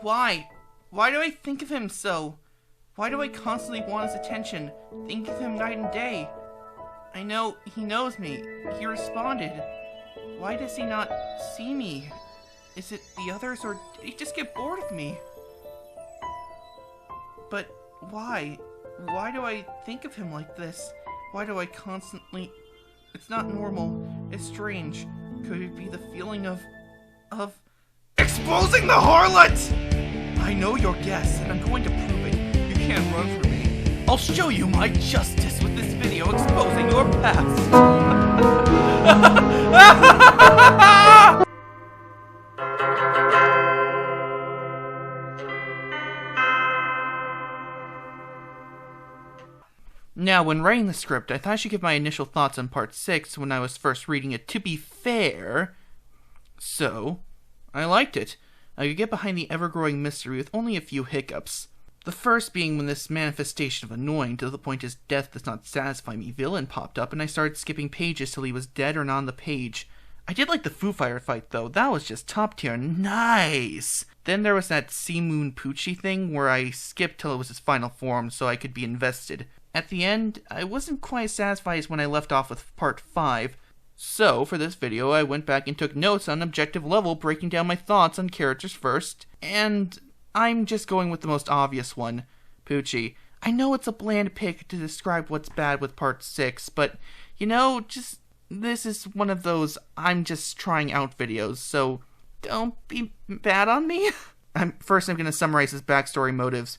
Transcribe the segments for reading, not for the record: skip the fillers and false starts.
Why? Why do I think of him so? Why do I constantly want his attention? Think of him night and day? I know he knows me. He responded. Why does he not see me? Is it the others, or did he just get bored of me? But why? Why do I think of him like this? Why do I constantly... It's not normal. It's strange. Could it be the feeling of... exposing the harlot? I know your guess, and I'm going to prove it. You can't run from me. I'll show you my justice with this video exposing your past. Now, when writing the script, I thought I should give my initial thoughts on Part 6 when I was first reading it, to be fair. So, I liked it. I could get behind the ever-growing mystery with only a few hiccups. The first being when this manifestation of annoying to the point his death does not satisfy me villain popped up, and I started skipping pages till he was dead or not on the page. I did like the Foo Fighter fight, though. That was just top tier. Nice! Then there was that Sea Moon Poochie thing where I skipped till it was his final form so I could be invested. At the end, I wasn't quite as satisfied as when I left off with Part 5, so for this video I went back and took notes on an objective level, breaking down my thoughts on characters first, and I'm just going with the most obvious one, Poochie. I know it's a bland pick to describe what's bad with Part 6, but, you know, this is one of those I'm just trying out videos, so don't be bad on me. First I'm going to summarize his backstory motives.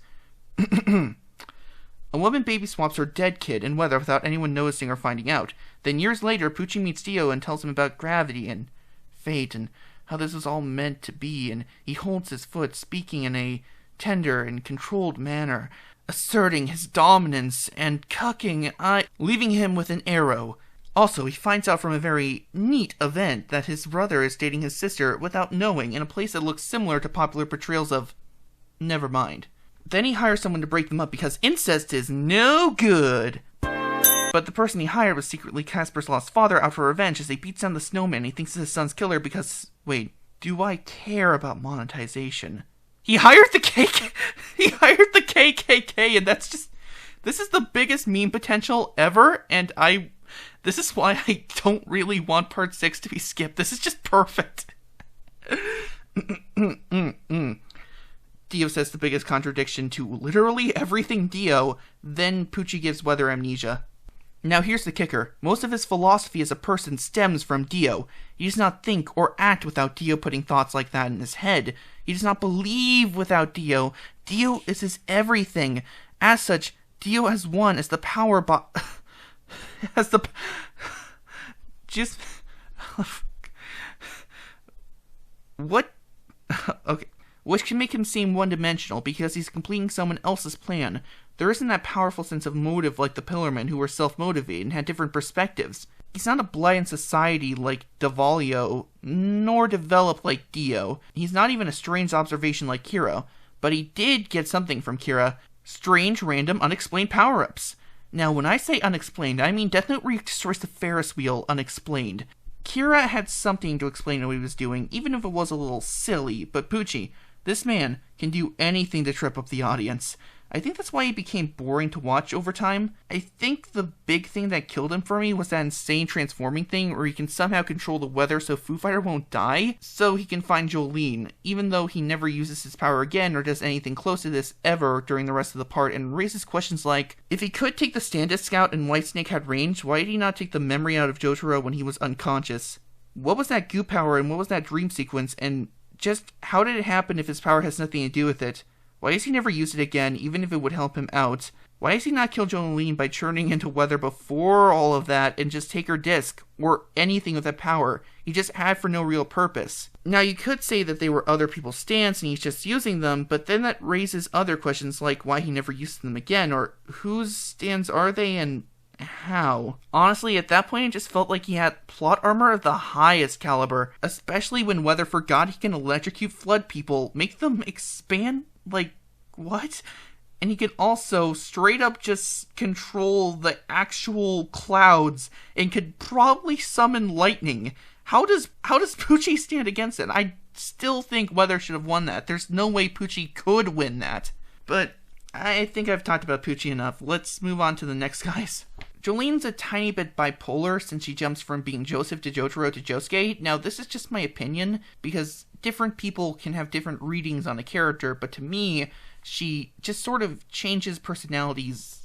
A woman baby swaps her dead kid in weather without anyone noticing or finding out. Then years later, Poochie meets Dio and tells him about gravity and fate and how this was all meant to be, and he holds his foot, speaking in a tender and controlled manner, asserting his dominance and cucking leaving him with an arrow. Also, he finds out from a very neat event that his brother is dating his sister without knowing in a place that looks similar to popular portrayals of... Never mind. Then he hires someone to break them up because incest is no good. But the person he hired was secretly Casper's lost father out for revenge as he beats down the snowman. He thinks it's his son's killer because... Wait, do I care about monetization? He hired the KKK, and that's just... This is the biggest meme potential ever, and this is why I don't really want Part 6 to be skipped. This is just perfect. Dio says the biggest contradiction to literally everything Dio, then Poochie gives weather amnesia. Now here's the kicker. Most of his philosophy as a person stems from Dio. He does not think or act without Dio putting thoughts like that in his head. He does not believe without Dio. Dio is his everything. As such, Dio has won as the power as the... Just... What? Okay. Which can make him seem one-dimensional because he's completing someone else's plan. There isn't that powerful sense of motive like the Pillarmen who were self-motivated and had different perspectives. He's not a blind in society like Devalio, nor developed like Dio. He's not even a strange observation like Kira, but he did get something from Kira. Strange, random, unexplained power-ups. Now, when I say unexplained, I mean Death Note destroys the Ferris wheel unexplained. Kira had something to explain what he was doing, even if it was a little silly, but Poochie, this man can do anything to trip up the audience. I think that's why he became boring to watch over time. I think the big thing that killed him for me was that insane transforming thing where he can somehow control the weather so Foo Fighter won't die, so he can find Jolene, even though he never uses his power again or does anything close to this ever during the rest of the part, and raises questions like, if he could take the Stand-Up Scout and Whitesnake had range, why did he not take the memory out of Jotaro when he was unconscious? What was that goo power and what was that dream sequence, and just how did it happen if his power has nothing to do with it? Why has he never used it again, even if it would help him out? Why has he not killed Jolene by churning into weather before all of that and just take her disc, or anything with that power? He just had for no real purpose. Now, you could say that they were other people's stands and he's just using them, but then that raises other questions like why he never used them again, or whose stands are they and how? Honestly, at that point, it just felt like he had plot armor of the highest caliber, especially when Weather forgot he can electrocute flood people, make them expand. Like, what? And he can also straight up just control the actual clouds and could probably summon lightning. How does Poochie stand against it? I still think Weather should have won that. There's no way Poochie could win that. But I think I've talked about Poochie enough. Let's move on to the next guys. Jolene's a tiny bit bipolar since she jumps from being Joseph to Jotaro to Josuke. Now, this is just my opinion, because different people can have different readings on a character, but to me, she just sort of changes personalities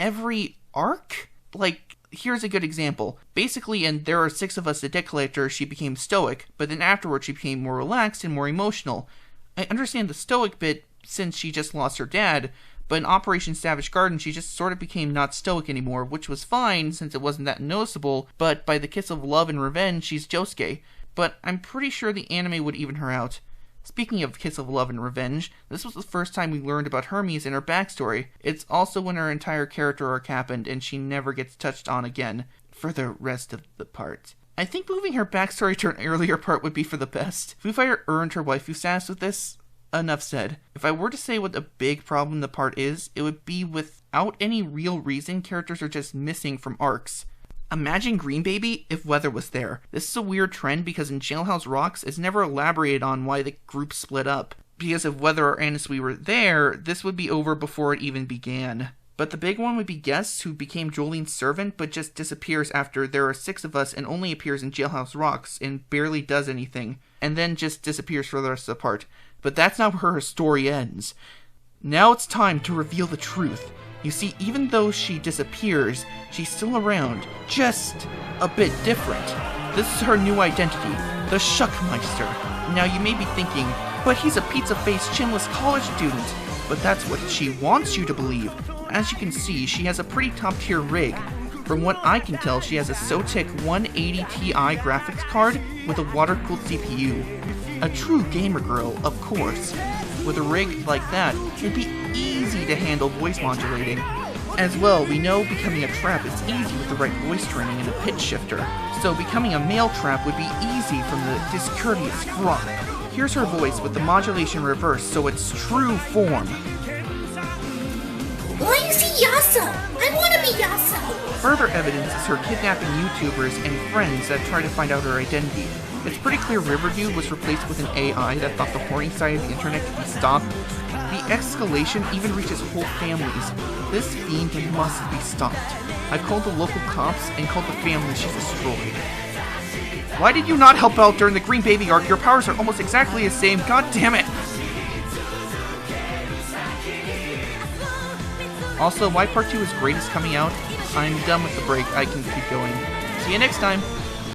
every arc? Like, here's a good example. Basically, in There Are Six of Us, the Debt Collector, she became stoic, but then afterwards she became more relaxed and more emotional. I understand the stoic bit since she just lost her dad, but in Operation Savage Garden, she just sort of became not stoic anymore, which was fine since it wasn't that noticeable, but by the kiss of love and revenge, she's Josuke. But I'm pretty sure the anime would even her out. Speaking of kiss of love and revenge, this was the first time we learned about Hermes and her backstory. It's also when her entire character arc happened, and she never gets touched on again for the rest of the part. I think moving her backstory to an earlier part would be for the best. Foo Fighter earned her waifu status with this. Enough said. If I were to say what the big problem the part is, it would be without any real reason, characters are just missing from arcs. Imagine Green Baby if Weather was there. This is a weird trend because in Jailhouse Rocks, it's never elaborated on why the group split up. Because if Weather or Anisui were there, this would be over before it even began. But the big one would be Guest, who became Jolene's servant but just disappears after There Are Six of Us and only appears in Jailhouse Rocks and barely does anything, and then just disappears for the rest of the part. But that's not where her story ends. Now it's time to reveal the truth. You see, even though she disappears, she's still around, just a bit different. This is her new identity, the Shuckmeister. Now you may be thinking, but he's a pizza-faced, chinless college student. But that's what she wants you to believe. As you can see, she has a pretty top-tier rig. From what I can tell, she has a SOTIC 180 Ti graphics card with a water-cooled CPU. A true gamer girl, of course. With a rig like that, it'd be easy to handle voice modulating. As well, we know becoming a trap is easy with the right voice training and a pitch shifter, so becoming a male trap would be easy from the discourteous grok. Here's her voice with the modulation reversed, so it's true form. Why is he Yasuo? I want to be Yasuo! Further evidence is her kidnapping YouTubers and friends that try to find out her identity. It's pretty clear Riverdew was replaced with an AI that thought the horny side of the internet could be stopped. The escalation even reaches whole families. This fiend must be stopped. I called the local cops and called the family she's destroyed. Why did you not help out during the Green Baby arc? Your powers are almost exactly the same. God damn it! Also, why Part 2 is great is coming out. I'm done with the break. I can keep going. See you next time!